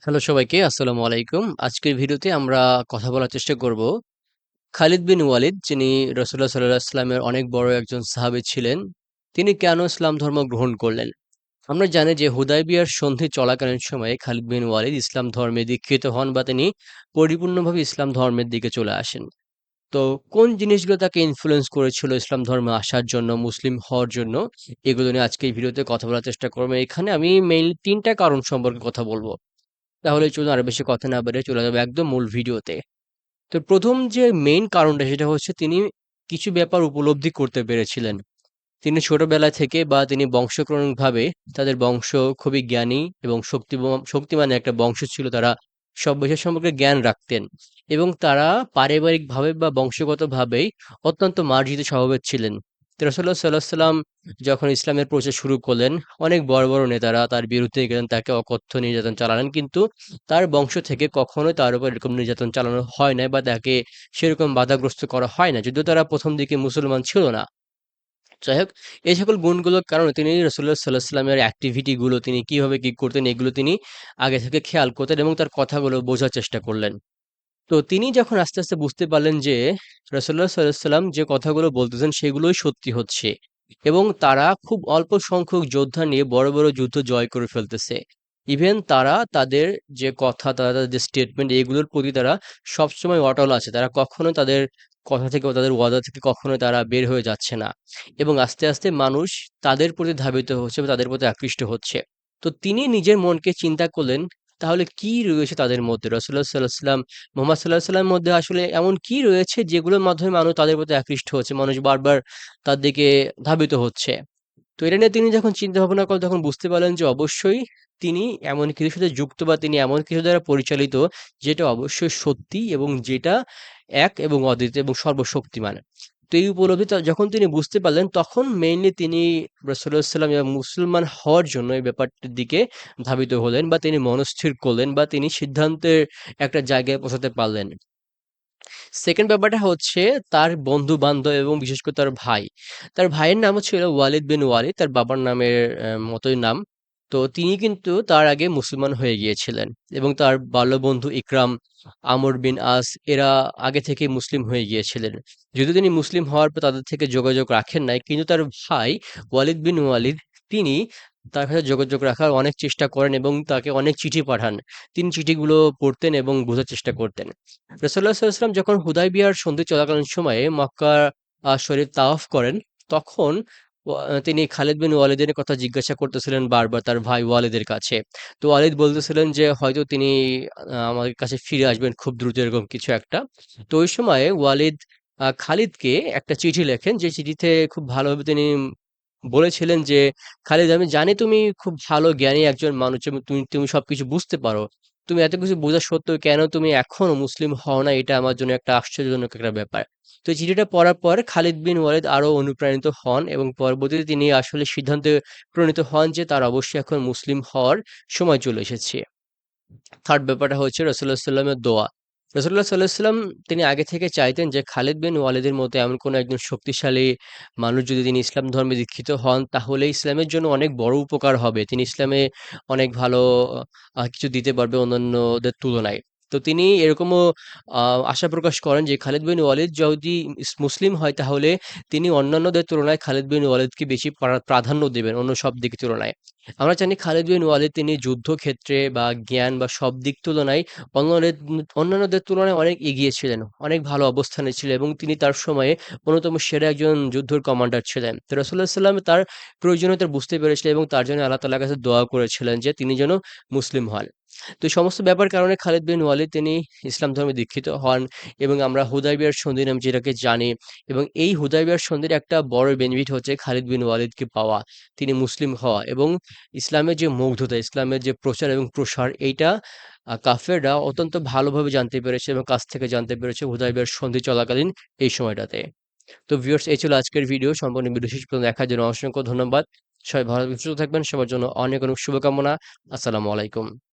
Hello সবাইকে, আসসালামু আলাইকুম। আজকের ভিডিওতে আমরা কথা বলার চেষ্টা করব খালিদ বিন ওয়ালিদ, যিনি রাসূলুল্লাহ সাল্লাল্লাহু আলাইহি ওয়াসাল্লামের অনেক বড় একজন সাহাবী ছিলেন। তিনি কেন ইসলাম ধর্ম গ্রহণ করলেন? আমরা জানি যে হুদায়বিয়ার সন্ধি চলাকালীন সময়ে খালিদ বিন ওয়ালিদ ইসলাম ধর্মে দীক্ষিত হন বা তিনি পরিপূর্ণভাবে ইসলাম ধর্মের দিকে চলে আসেন। তো কোন জিনিসগুলো তাকে ইনফ্লুয়েন্স করেছিল ইসলাম ধর্মে আসার জন্য, মুসলিম হওয়ার জন্য? এগুলো নিয়ে আজকে এই ভিডিওতে কথা বলার চেষ্টা করব। এখানে আমি মেইনলি ৩ টা কারণ সম্পর্কে কথা বলব। তাহলে চলুন আর বেশি কথা না বাড়িয়ে চলে যাবো একদম মূল ভিডিওতে। তো ১ম যে মেইন কারণটা সেটা হচ্ছে তিনি কিছু ব্যাপার উপলব্ধি করতে পেরেছিলেন। তিনি ছোটবেলা থেকে বা তিনি বংশক্রমিকভাবে তাদের বংশ খুবই জ্ঞানী এবং শক্তিমান একটা বংশ ছিল। তারা সব বিষয় সম্পর্কে জ্ঞান রাখতেন এবং তারা পারিবারিকভাবে বা বংশগতভাবেই অত্যন্ত মার্জিত স্বভাবের ছিলেন। তো রাসূলুল্লাহ সাল্লাল্লাহু আলাইহি ওয়াসাল্লাম যখন ইসলামের প্রচার শুরু করলেন, অনেক বড়, বড় নেতারা তার বিরুদ্ধে গেলেন, তাকে অকথ্য নির্যাতন চালালেন। কিন্তু তার বংশ থেকে কখনোই তার উপর এরকম নির্যাতন চালানো হয় নাই বা তাকে সেরকম বাধাগ্রস্ত করা হয় না। যদিও তারা ১ম দিকে মুসলমান ছিল না। যাই হোক, এই সকল গুণগুলোর কারণে তিনি রাসূলুল্লাহ সাল্লাল্লাহু আলাইহি ওয়াসাল্লামের অ্যাক্টিভিটি গুলো তিনি কিভাবে কি করতেন এগুলো তিনি আগে থেকে খেয়াল করতেন এবং তার কথাগুলো বোঝার চেষ্টা করলেন। তো তিনি যখন আস্তে, আস্তে বুঝতে পারলেন যে রাসূলুল্লাহ সাল্লাল্লাহু আলাইহি ওয়াসাল্লাম যে কথাগুলো বলতেছেন সেগুলোই সত্যি হচ্ছে এবং তারা খুব অল্প সংখ্যক যোদ্ধা নিয়ে বড়, বড় যুদ্ধ জয় করে ফেলতেছে। ইভেন তারা তাদের যে কথা, তাদের যে স্টেটমেন্ট এগুলোর প্রতি তারা সবসময় অটল আছে। তারা কখনো তাদের কথা থেকে বা তাদের ওয়াদা থেকে কখনোই তারা বের হয়ে যাচ্ছে না। এবং আস্তে, আস্তে মানুষ তাদের প্রতি ধাবিত হচ্ছে বা তাদের প্রতি আকৃষ্ট হচ্ছে। তো তিনি নিজের মনকে চিন্তা করলেন, তাহলে কি রয়েছে তাদের মধ্যে? রাসূলুল্লাহ সাল্লাল্লাহু আলাইহি ওয়াসাল্লাম, মুহাম্মদ সাল্লাল্লাহু আলাইহি ওয়াসাল্লামের মধ্যে আসলে এমন কি রয়েছে যেগুলোর মাধ্যমে মানুষ তাদের প্রতি আকৃষ্ট হচ্ছে? মানুষ বারবার তার দিকে ধাবিত হচ্ছে। তো এটা নিয়ে তিনি যখন চিন্তা ভাবনা করলেন তখন বুঝতে পারলেন যে অবশ্যই তিনি এমন কিছুর সাথে যুক্ত বা তিনি এমন কিছু দ্বারা পরিচালিত যেটা অবশ্যই সত্যি এবং যেটা এক এবং অদ্বিতীয় এবং সর্বশক্তিমান। তো এই উপলব্ধি যখন তিনি বুঝতে পারলেন তখন মেইনলি তিনি রাসূলুল্লাহ সাল্লাল্লাহু আলাইহি ওয়াসাল্লাম এবং মুসলমান হওয়ার জন্য এই ব্যাপারটির দিকে ধাবিত হলেন বা তিনি মনস্থির করলেন বা তিনি সিদ্ধান্তের একটা জায়গায় পৌঁছাতে পারলেন। সেকেন্ড ব্যাপারটা হচ্ছে তার বন্ধু-বান্ধব এবং বিশেষ করে তার ভাই। তার ভাইয়ের নামও ছিল ওয়ালিদ বিন ওয়ালিদ, তার বাবার নামের মতোই নাম। তো তিনি কিন্তু তার আগে মুসলমান হয়ে গিয়েছিলেন এবং তার বাল্যবন্ধু ইকরাম, আমর বিন আস এরা আগে থেকেই মুসলিম হয়ে গিয়েছিলেন। যদিও তিনি মুসলিম হওয়ার পর তাদের থেকে যোগাযোগ রাখেন নাই, কিন্তু তার ভাই ওয়ালিদ বিন ওয়ালিদ তিনি তার সাথে যোগাযোগ রাখার অনেক চেষ্টা করেন এবং তাকে অনেক চিঠি পাঠান। তিনি চিঠিগুলো পড়তেন এবং বোঝার চেষ্টা করতেন। রাসূলুল্লাহ সাল্লাল্লাহু আলাইহি ওয়াসাল্লাম যখন হুদায়বিয়ার সন্ধি চলাকালীন সময়ে মক্কা শরীফ তাওয়াফ করেন, তখন তিনি খালিদ বিন ওয়ালিদের কথা জিজ্ঞাসা করতেছিলেন বারবার তার ভাই ওয়ালিদের কাছে। তো ওয়ালিদ বলতেছিলেন যে হয়তো তিনি আমাদের কাছে ফিরে আসবেন খুব দ্রুত এরকম কিছু একটা। তো ওই সময়ে ওয়ালিদ খালিদকে একটা চিঠি লেখেন যে চিঠিতে খুব ভালোভাবে তিনি বলেছিলেন যে, "খালিদ আমি জানি তুমি খুব ভালো জ্ঞানী একজন মানুষ এবং তুমি তুমি সবকিছু বুঝতে পারো। তুমি এত কিছু বোঝা সত্ত্বেও কেন তুমি এখনো মুসলিম হও না এটা আমার জন্য একটা আশ্চর্যজনক একটা ব্যাপার।" তো এই চিঠিটা পড়ার পর খালিদ বিন ওয়ালিদ আরো অনুপ্রাণিত হন এবং পরবর্তীতে তিনি আসলে সিদ্ধান্তে প্রণীত হন যে তার অবশ্যই এখন মুসলিম হওয়ার সময় চলে এসেছে। থার্ড ব্যাপারটা হচ্ছে রাসূলুল্লাহ সাল্লামের দোয়া। রাসূলুল্লাহ সাল্লাল্লাহু আলাইহি ওয়াসাল্লাম তিনি আগে থেকে চাইতেন যে খালিদ বিন ওয়ালিদের মতো এমন কোনো একজন শক্তিশালী মানুষ যদি তিনি ইসলাম ধর্মে দীক্ষিত হন তাহলে ইসলামের জন্য অনেক বড় উপকার হবে। তিনি ইসলামে অনেক ভালো কিছু দিতে পারবে অন্যান্যদের তুলনায়। তো তিনি এরকমও আ আশা প্রকাশ করেন যে খালিদ বিন ওয়ালিদ যদি মুসলিম হয় তাহলে তিনি অন্যান্যদের তুলনায় খালিদ বিন ওয়ালিদকে বেশি প্রাধান্য দেবেন অন্য সব দিকের তুলনায়। আমরা জানি খালিদ বিন ওয়ালিদ তিনি যুদ্ধক্ষেত্রে বা জ্ঞান বা সব দিক তুলনায় অন্যান্যদের তুলনায় অনেক এগিয়ে ছিলেন। অনেক ভালো অবস্থানে ছিলেন এবং তিনি তার সময়ে অন্যতম সেরা একজন যুদ্ধর কমান্ডার ছিলেন। তো রাসূলুল্লাহ সাল্লাল্লাহু আলাইহি ওয়াসাল্লাম তার প্রয়োজনীয়তা বুঝতে পেরেছিলেন এবং তার জন্য আল্লাহ তাআলার কাছে দোয়া করেছিলেন যে তিনি যেন মুসলিম হন। তো এই সমস্ত ব্যাপার কারণে খালিদ বিন ওয়ালিদ তিনি ইসলাম ধর্মে দীক্ষিত হন এবং আমরা হুদায়বিয়ার সন্ধি নামে যেটাকে জানি এবং এই হুদায়বিয়ার সন্ধির একটা বড় বেনিফিট হচ্ছে খালিদ বিন ওয়ালিদকে পাওয়া, তিনি মুসলিম হওয়া এবং ইসলামের যে মুগ্ধতা, ইসলামের যে প্রচার এবং প্রসার এইটা কাফেররা অত্যন্ত ভালোভাবে জানতে পেরেছে এবং কাছ থেকে জানতে পেরেছে হুদায়বিয়ার সন্ধি চলাকালীন এই সময়টাতে। তো ভিউয়ার্স এই ছিল আজকের ভিডিও। সম্পূর্ণ ভিডিও শেষ পর্যন্ত দেখার জন্য অসংখ্য ধন্যবাদ। সবাই ভালো সুস্থ থাকবেন। সবার জন্য অনেক, অনেক শুভকামনা। আসসালামু আলাইকুম।